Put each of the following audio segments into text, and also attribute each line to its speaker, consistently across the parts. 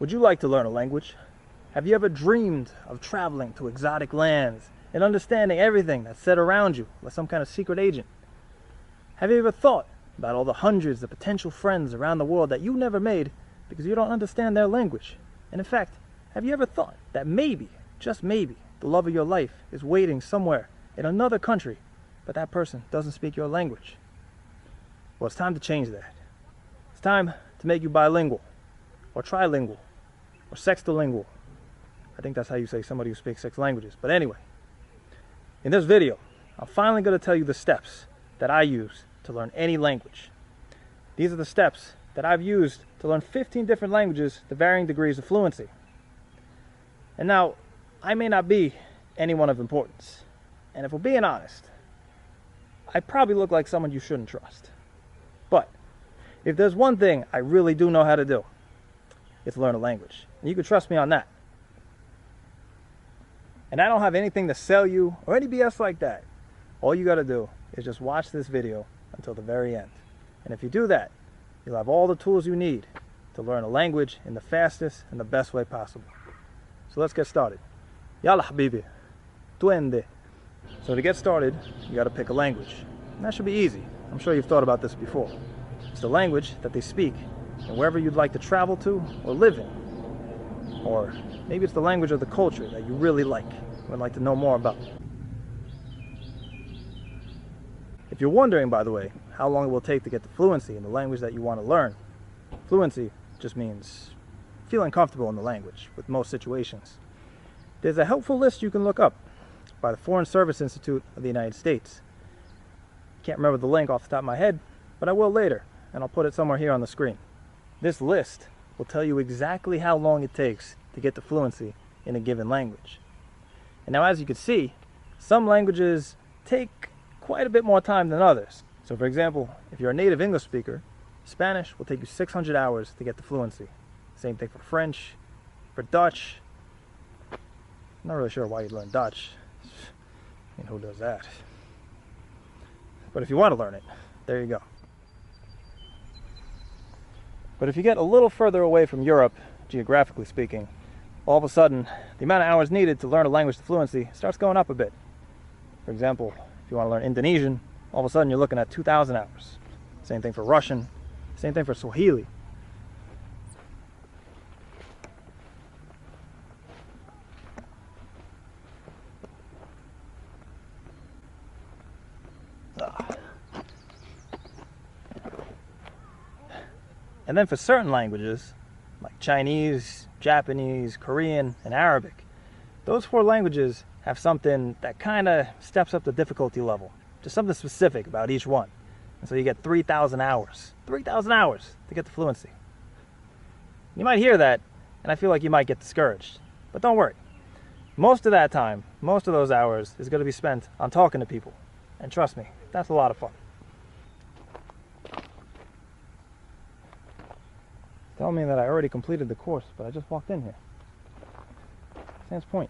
Speaker 1: Would you like to learn a language? Have you ever dreamed of traveling to exotic lands and understanding everything that's said around you like some kind of secret agent? Have you ever thought about all the hundreds of potential friends around the world that you never made because you don't understand their language? And in fact, have you ever thought that maybe, just maybe, the love of your life is waiting somewhere in another country, but that person doesn't speak your language? Well, it's time to change that. It's time to make you bilingual, or trilingual, or sextolingual. I think that's how you say somebody who speaks 6 languages. But anyway, in this video, I'm finally going to tell you the steps that I use to learn any language. These are the steps that I've used to learn 15 different languages to varying degrees of fluency. And now, I may not be anyone of importance. And if we're being honest, I probably look like someone you shouldn't trust. But if there's one thing I really do know how to do, it's learn a language. And you can trust me on that. And I don't have anything to sell you or any BS like that. All you got to do is just watch this video until the very end. And if you do that, you'll have all the tools you need to learn a language in the fastest and the best way possible. So let's get started. Yalla habibi, duende. So to get started, you got to pick a language. And that should be easy. I'm sure you've thought about this before. It's the language that they speak and wherever you'd like to travel to or live in. Or maybe it's the language of the culture that you really like and would like to know more about. If you're wondering, by the way, how long it will take to get to fluency in the language that you want to learn, fluency just means feeling comfortable in the language with most situations. There's a helpful list you can look up by the Foreign Service Institute of the United States. Can't remember the link off the top of my head, but I will later, and I'll put it somewhere here on the screen. This list will tell you exactly how long it takes to get to fluency in a given language. And now, as you can see, some languages take quite a bit more time than others. So for example, if you're a native English speaker, Spanish will take you 600 hours to get to fluency. Same thing for French, for Dutch. I'm not really sure why you'd learn Dutch. I mean, who does that? But if you want to learn it, there you go. But if you get a little further away from Europe, geographically speaking, all of a sudden, the amount of hours needed to learn a language to fluency starts going up a bit. For example, if you want to learn Indonesian, all of a sudden you're looking at 2,000 hours. Same thing for Russian, same thing for Swahili. And then for certain languages, like Chinese, Japanese, Korean, and Arabic, those 4 languages have something that kind of steps up the difficulty level. Just something specific about each one. And so you get 3,000 hours. 3,000 hours to get to fluency. You might hear that, and I feel like you might get discouraged. But don't worry. Most of that time, most of those hours, is going to be spent on talking to people. And trust me, that's a lot of fun. Tell me that I already completed the course, but I just walked in here. Sands Point.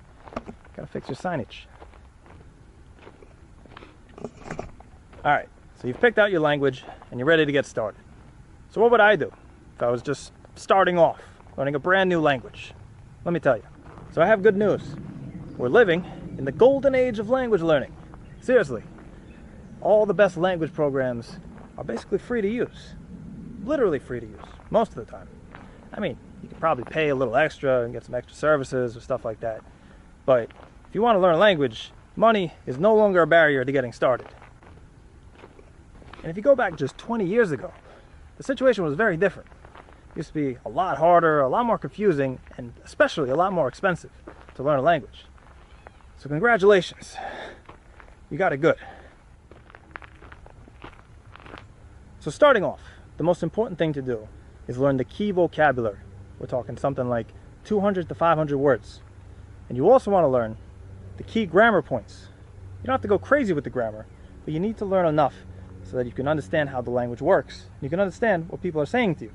Speaker 1: Gotta fix your signage. Alright, so you've picked out your language and you're ready to get started. So what would I do if I was just starting off, learning a brand new language? Let me tell you. So I have good news. We're living in the golden age of language learning. Seriously. All the best language programs are basically free to use. Literally free to use, most of the time. I mean, you can probably pay a little extra and get some extra services or stuff like that. But if you want to learn a language, money is no longer a barrier to getting started. And if you go back just 20 years ago, the situation was very different. It used to be a lot harder, a lot more confusing, and especially a lot more expensive to learn a language. So congratulations, you got it good. So starting off, the most important thing to do is learn the key vocabulary. We're talking something like 200 to 500 words. And you also want to learn the key grammar points. You don't have to go crazy with the grammar, but you need to learn enough so that you can understand how the language works. You can understand what people are saying to you.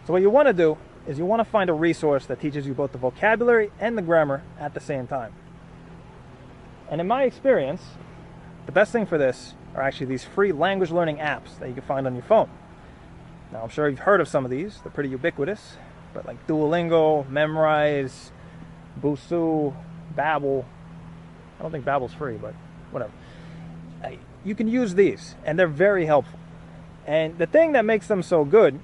Speaker 1: So what you want to do is you want to find a resource that teaches you both the vocabulary and the grammar at the same time. And in my experience, the best thing for this are actually these free language learning apps that you can find on your phone. Now, I'm sure you've heard of some of these. They're pretty ubiquitous, but like Duolingo, Memrise, Busuu, Babbel. I don't think Babbel's free, but whatever. You can use these, and they're very helpful. And the thing that makes them so good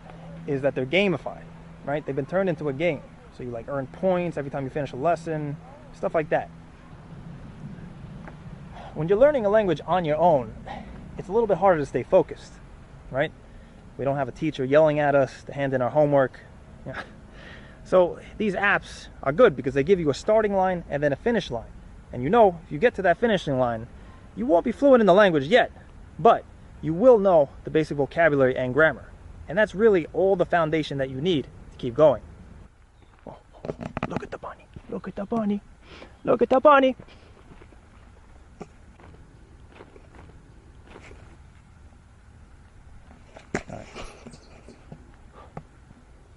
Speaker 1: is that they're gamified, right? They've been turned into a game. So you like earn points every time you finish a lesson, stuff like that. When you're learning a language on your own, it's a little bit harder to stay focused, right? We don't have a teacher yelling at us to hand in our homework. Yeah. So these apps are good because they give you a starting line and then a finish line. And you know, if you get to that finishing line, you won't be fluent in the language yet, but you will know the basic vocabulary and grammar. And that's really all the foundation that you need to keep going. Oh, look at the bunny. Look at the bunny. Look at the bunny. All right.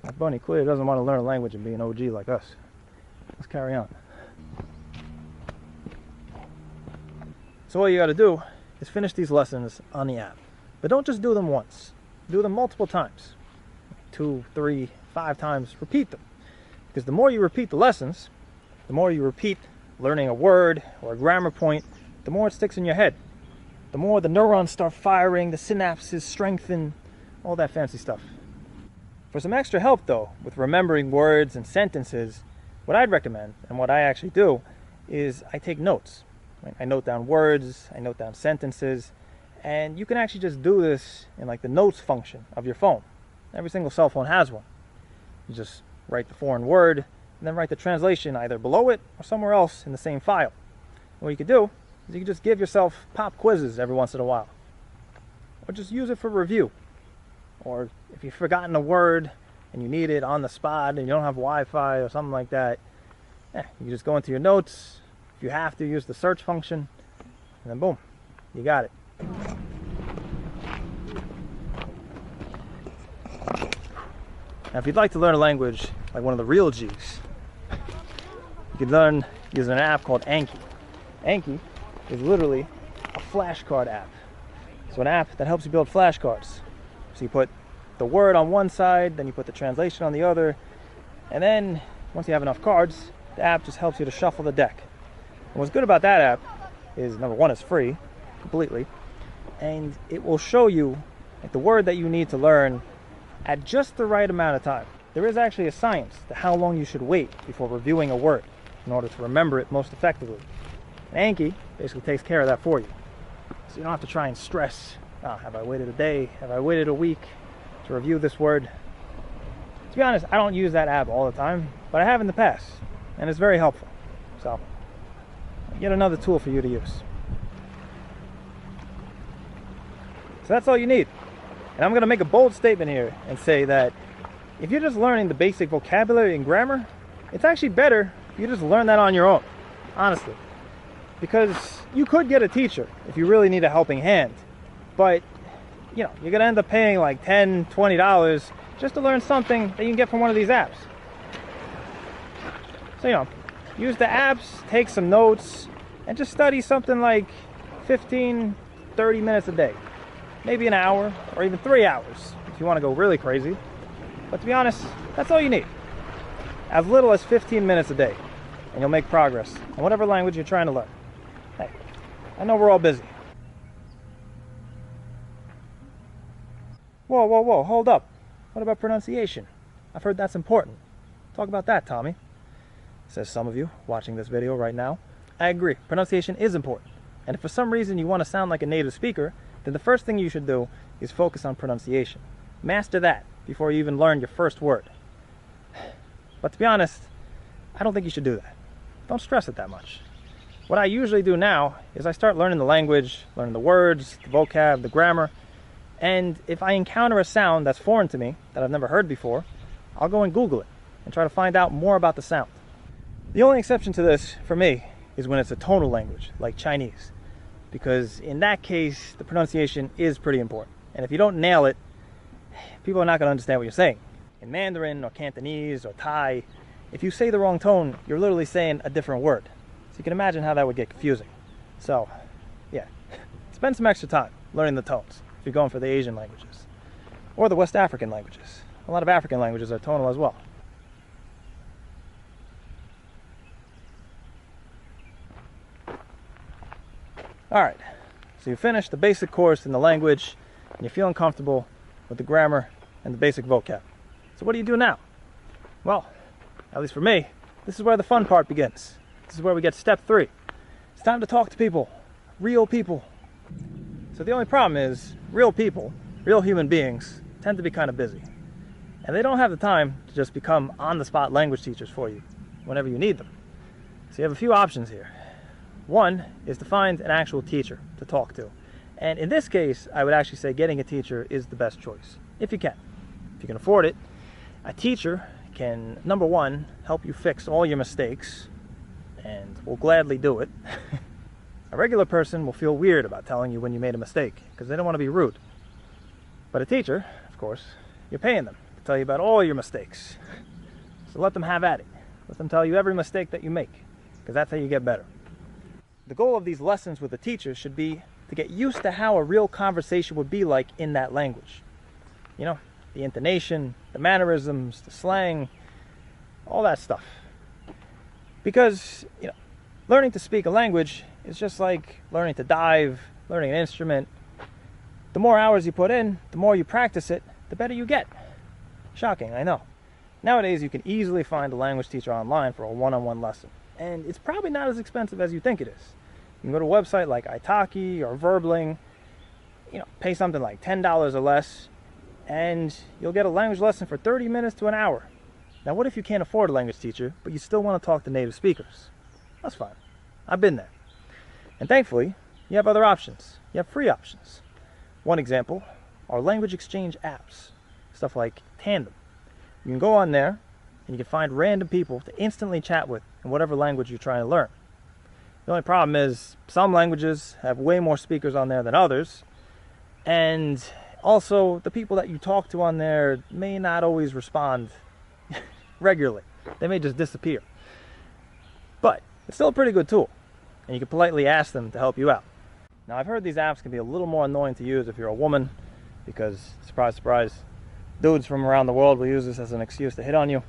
Speaker 1: That bunny clearly doesn't want to learn a language and be an OG like us. Let's carry on. So all you got to do is finish these lessons on the app. But don't just do them once. Do them multiple times. 2, 3, 5 times. Repeat them. Because the more you repeat the lessons, the more you repeat learning a word or a grammar point, the more it sticks in your head. The more the neurons start firing, the synapses strengthen, all that fancy stuff. For some extra help though, with remembering words and sentences, what I'd recommend, and what I actually do, is I take notes. I note down words, I note down sentences, and you can actually just do this in like the notes function of your phone. Every single cell phone has one. You just write the foreign word, and then write the translation either below it or somewhere else in the same file. And what you can do is you can just give yourself pop quizzes every once in a while. Or just use it for review. Or if you've forgotten a word and you need it on the spot and you don't have Wi-Fi or something like that, you can just go into your notes. If you have to, use the search function, and then boom, you got it. Now, if you'd like to learn a language like one of the real G's, you can learn using an app called Anki. Anki is literally a flashcard app. So an app that helps you build flashcards. So you put the word on one side, then you put the translation on the other, and then once you have enough cards, the app just helps you to shuffle the deck. And what's good about that app is, number one, it's free completely, and it will show you like the word that you need to learn at just the right amount of time. There is actually a science to how long you should wait before reviewing a word in order to remember it most effectively. And Anki basically takes care of that for you. So you don't have to try and stress, have I waited a day? Have I waited a week to review this word? To be honest, I don't use that app all the time, but I have in the past, and it's very helpful. So, yet another tool for you to use. So that's all you need. And I'm going to make a bold statement here and say that if you're just learning the basic vocabulary and grammar, it's actually better if you just learn that on your own, honestly. Because you could get a teacher if you really need a helping hand, but you're going to end up paying like $10, $20 just to learn something that you can get from one of these apps. So, use the apps, take some notes, and just study something like 15, 30 minutes a day. Maybe an hour, or even 3 hours, if you want to go really crazy. But to be honest, that's all you need. As little as 15 minutes a day, and you'll make progress in whatever language you're trying to learn. Hey, I know we're all busy. Whoa, hold up. What about pronunciation? I've heard that's important. Talk about that, Tommy. Says some of you watching this video right now. I agree, pronunciation is important. And if for some reason you want to sound like a native speaker, then the first thing you should do is focus on pronunciation. Master that before you even learn your first word. But to be honest, I don't think you should do that. Don't stress it that much. What I usually do now is I start learning the language, learning the words, the vocab, the grammar, and if I encounter a sound that's foreign to me, that I've never heard before, I'll go and Google it and try to find out more about the sound. The only exception to this, for me, is when it's a tonal language, like Chinese. Because in that case, the pronunciation is pretty important. And if you don't nail it, people are not going to understand what you're saying. In Mandarin or Cantonese or Thai, if you say the wrong tone, you're literally saying a different word. So you can imagine how that would get confusing. So, yeah, spend some extra time learning the tones if you're going for the Asian languages or the West African languages. A lot of African languages are tonal as well. Alright, so you finished the basic course in the language and you're feeling comfortable with the grammar and the basic vocab. So what do you do now? Well, at least for me, this is where the fun part begins. This is where we get step 3. It's time to talk to people, real people. So the only problem is, real people, real human beings, tend to be kind of busy. And they don't have the time to just become on-the-spot language teachers for you whenever you need them. So you have a few options here. One is to find an actual teacher to talk to. And in this case, I would actually say getting a teacher is the best choice, if you can. If you can afford it, a teacher can, number one, help you fix all your mistakes, and will gladly do it. A regular person will feel weird about telling you when you made a mistake, because they don't want to be rude. But a teacher, of course, you're paying them to tell you about all your mistakes. So let them have at it. Let them tell you every mistake that you make, because that's how you get better. The goal of these lessons with a teacher should be to get used to how a real conversation would be like in that language. You know, the intonation, the mannerisms, the slang, all that stuff. Because, you know, learning to speak a language is just like learning to dive, learning an instrument. The more hours you put in, the more you practice it, the better you get. Shocking, I know. Nowadays, you can easily find a language teacher online for a one-on-one lesson. And it's probably not as expensive as you think it is. You can go to a website like Italki or Verbling, you know, pay something like $10 or less, and you'll get a language lesson for 30 minutes to an hour. Now, what if you can't afford a language teacher, but you still want to talk to native speakers? That's fine. I've been there. And thankfully, you have other options. You have free options. One example are language exchange apps. Stuff like Tandem. You can go on there, and you can find random people to instantly chat with in whatever language you're trying to learn. The only problem is some languages have way more speakers on there than others, and also the people that you talk to on there may not always respond regularly. They may just disappear. But it's still a pretty good tool, and you can politely ask them to help you out. Now, I've heard these apps can be a little more annoying to use if you're a woman, because, surprise, surprise, dudes from around the world will use this as an excuse to hit on you.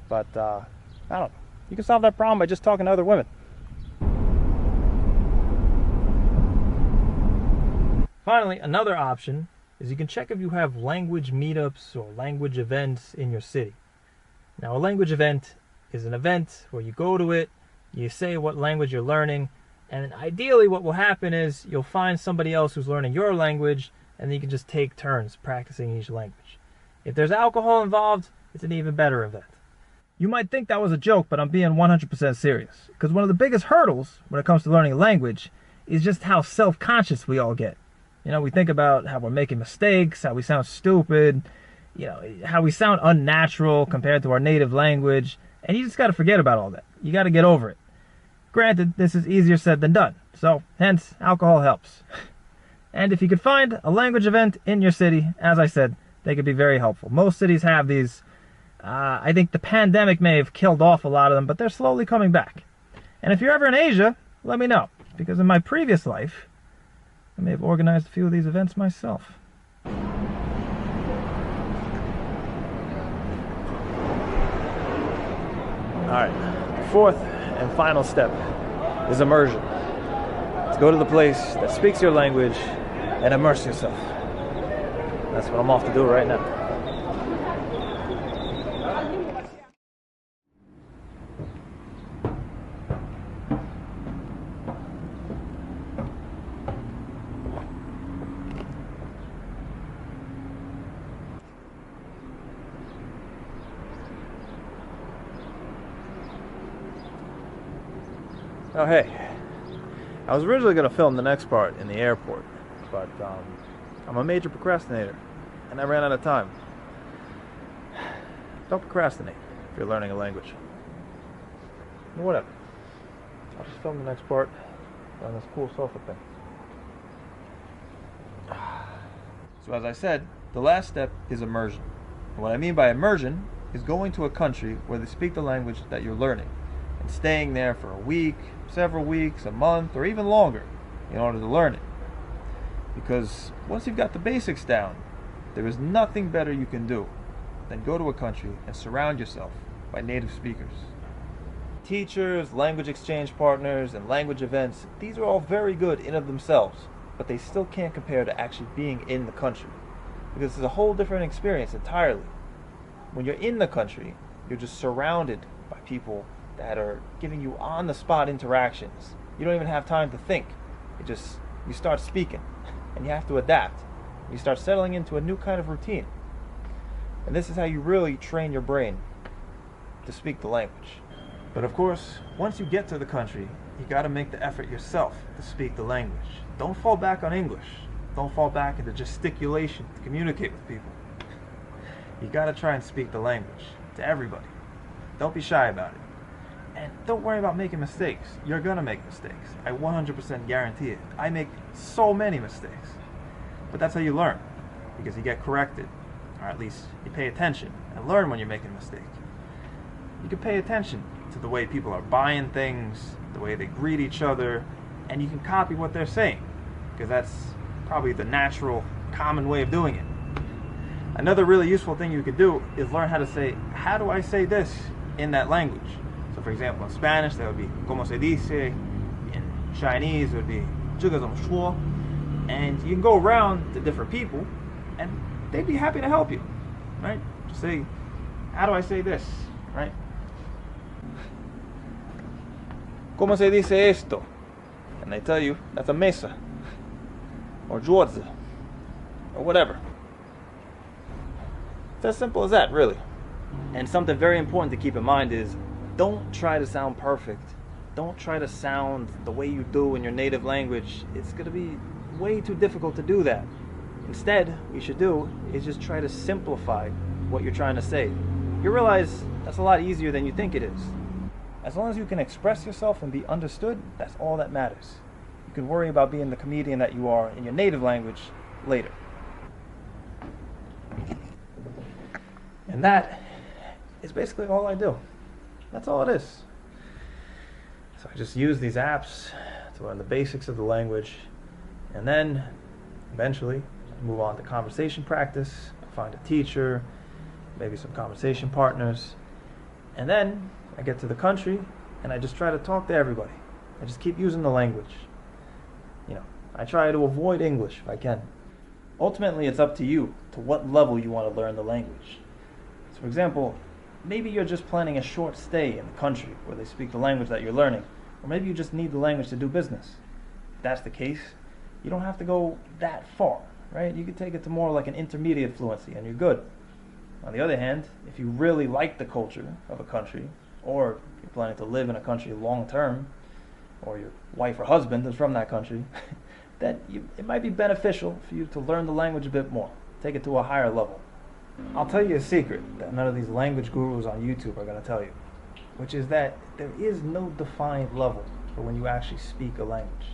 Speaker 1: But, I don't know. You can solve that problem by just talking to other women. Finally, another option is you can check if you have language meetups or language events in your city. Now, a language event is an event where you go to it, you say what language you're learning, and ideally what will happen is you'll find somebody else who's learning your language, and then you can just take turns practicing each language. If there's alcohol involved, it's an even better event. You might think that was a joke, but I'm being 100% serious. Because one of the biggest hurdles when it comes to learning a language is just how self-conscious we all get. You know, we think about how we're making mistakes, how we sound stupid, you know, how we sound unnatural compared to our native language. And you just got to forget about all that. You got to get over it. Granted, this is easier said than done. So, hence, alcohol helps. And if you could find a language event in your city, as I said, they could be very helpful. Most cities have these. I think the pandemic may have killed off a lot of them, but they're slowly coming back. And if you're ever in Asia, let me know. Because in my previous life, I may have organized a few of these events myself. Alright, fourth and final step is immersion. Let's go to the place that speaks your language and immerse yourself. That's what I'm off to do right now. Oh hey, I was originally going to film the next part in the airport, but I'm a major procrastinator, and I ran out of time. Don't procrastinate if you're learning a language. Whatever. I'll just film the next part on this cool sofa thing. So as I said, the last step is immersion. And what I mean by immersion is going to a country where they speak the language that you're learning, and staying there for a week, several weeks, a month, or even longer in order to learn it. Because once you've got the basics down, there is nothing better you can do than go to a country and surround yourself by native speakers. Teachers, language exchange partners, and language events, these are all very good in of themselves, but they still can't compare to actually being in the country, because it's a whole different experience entirely. When you're in the country, you're just surrounded by people that are giving you on-the-spot interactions. You don't even have time to think. You start speaking, and you have to adapt. You start settling into a new kind of routine. And this is how you really train your brain to speak the language. But of course, once you get to the country, you got to make the effort yourself to speak the language. Don't fall back on English. Don't fall back into gesticulation to communicate with people. You got to try and speak the language to everybody. Don't be shy about it. And don't worry about making mistakes. You're going to make mistakes. I 100% guarantee it. I make so many mistakes. But that's how you learn, because you get corrected, or at least you pay attention and learn when you're making a mistake. You can pay attention to the way people are buying things, the way they greet each other, and you can copy what they're saying, because that's probably the natural, common way of doing it. Another really useful thing you could do is learn how to say, how do I say this in that language? So for example, in Spanish, that would be como se dice. In Chinese, it would be 这个怎么说. And you can go around to different people, and they'd be happy to help you, right? Just say, how do I say this, right? ¿Cómo se dice esto? And they tell you, that's a mesa, or juozi, or whatever. It's as simple as that, really. And something very important to keep in mind is, don't try to sound perfect. Don't try to sound the way you do in your native language. It's going to be way too difficult to do that. Instead, what you should do is just try to simplify what you're trying to say. You realize that's a lot easier than you think it is. As long as you can express yourself and be understood, that's all that matters. You can worry about being the comedian that you are in your native language later. And that is basically all I do. That's all it is. So I just use these apps to learn the basics of the language, and then eventually move on to conversation practice, find a teacher, maybe some conversation partners, and then I get to the country and I just try to talk to everybody. I just keep using the language. I try to avoid English if I can. Ultimately, it's up to you to what level you want to learn the language. So for example, maybe you're just planning a short stay in the country where they speak the language that you're learning, or maybe you just need the language to do business. If that's the case, you don't have to go that far, right? You could take it to more like an intermediate fluency and you're good. On the other hand, if you really like the culture of a country, or you're planning to live in a country long term, or your wife or husband is from that country, then it might be beneficial for you to learn the language a bit more, take it to a higher level. I'll tell you a secret that none of these language gurus on YouTube are going to tell you, which is that there is no defined level for when you actually speak a language.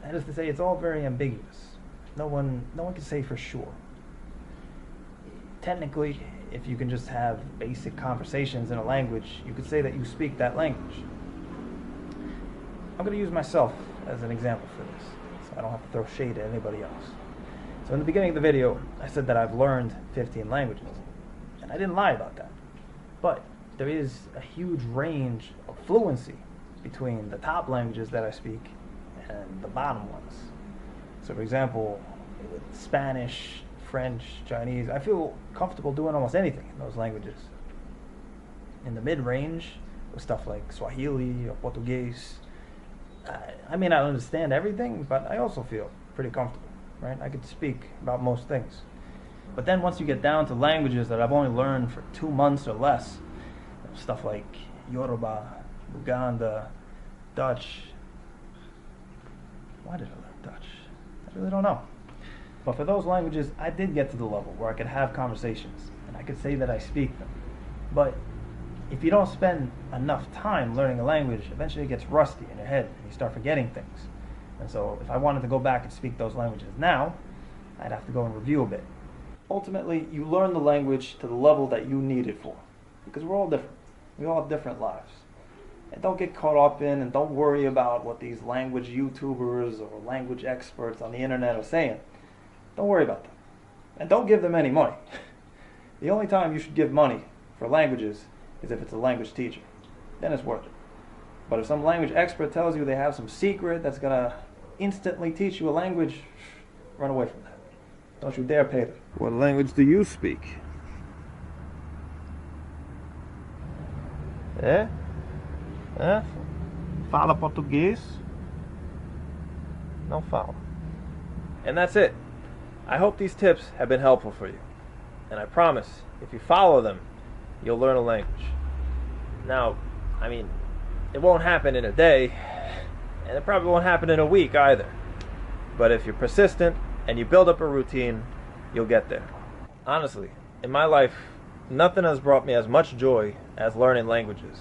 Speaker 1: That is to say, it's all very ambiguous. No one can say for sure. Technically, if you can just have basic conversations in a language, you could say that you speak that language. I'm going to use myself as an example for this, so I don't have to throw shade at anybody else. So in the beginning of the video, I said that I've learned 15 languages, and I didn't lie about that. But there is a huge range of fluency between the top languages that I speak and the bottom ones. So for example, with Spanish, French, Chinese, I feel comfortable doing almost anything in those languages. In the mid-range, with stuff like Swahili or Portuguese, I may not understand everything, but I also feel pretty comfortable, right? I could speak about most things. But then once you get down to languages that I've only learned for 2 months or less, stuff like Yoruba, Uganda, Dutch. Why did I learn Dutch? I really don't know. But for those languages, I did get to the level where I could have conversations, and I could say that I speak them. But if you don't spend enough time learning a language, eventually it gets rusty in your head, and you start forgetting things. And so if I wanted to go back and speak those languages now, I'd have to go and review a bit. Ultimately, you learn the language to the level that you need it for, because we're all different. We all have different lives. And don't get caught up in and don't worry about what these language YouTubers or language experts on the internet are saying. Don't worry about them. And don't give them any money. The only time you should give money for languages is if it's a language teacher. Then it's worth it. But if some language expert tells you they have some secret that's going to instantly teach you a language, run away from that. Don't you dare pay them.
Speaker 2: What language do you speak?
Speaker 1: Fala português? Não fala. And that's it. I hope these tips have been helpful for you. And I promise, if you follow them, you'll learn a language. Now, I mean, it won't happen in a day, and it probably won't happen in a week either. But if you're persistent and you build up a routine, you'll get there. Honestly, in my life, nothing has brought me as much joy as learning languages.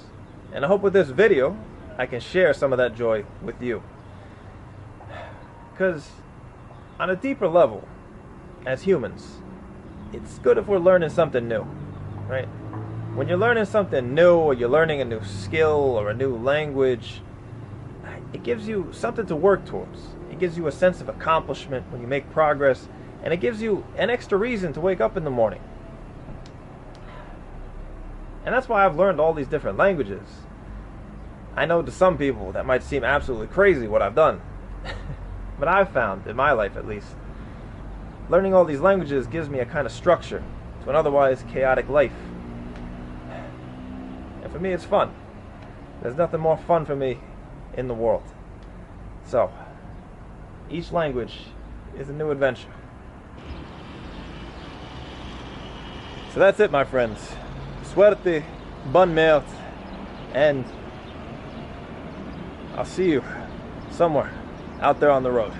Speaker 1: And I hope with this video, I can share some of that joy with you. Because on a deeper level, as humans, it's good if we're learning something new, right? When you're learning something new, or you're learning a new skill or a new language, it gives you something to work towards. It gives you a sense of accomplishment when you make progress, and it gives you an extra reason to wake up in the morning. And that's why I've learned all these different languages. I know to some people that might seem absolutely crazy what I've done. But I've found, in my life at least, learning all these languages gives me a kind of structure to an otherwise chaotic life. And for me, it's fun. There's nothing more fun for me in the world. So, each language is a new adventure. So that's it, my friends. Suerte, bon merde, and I'll see you somewhere out there on the road.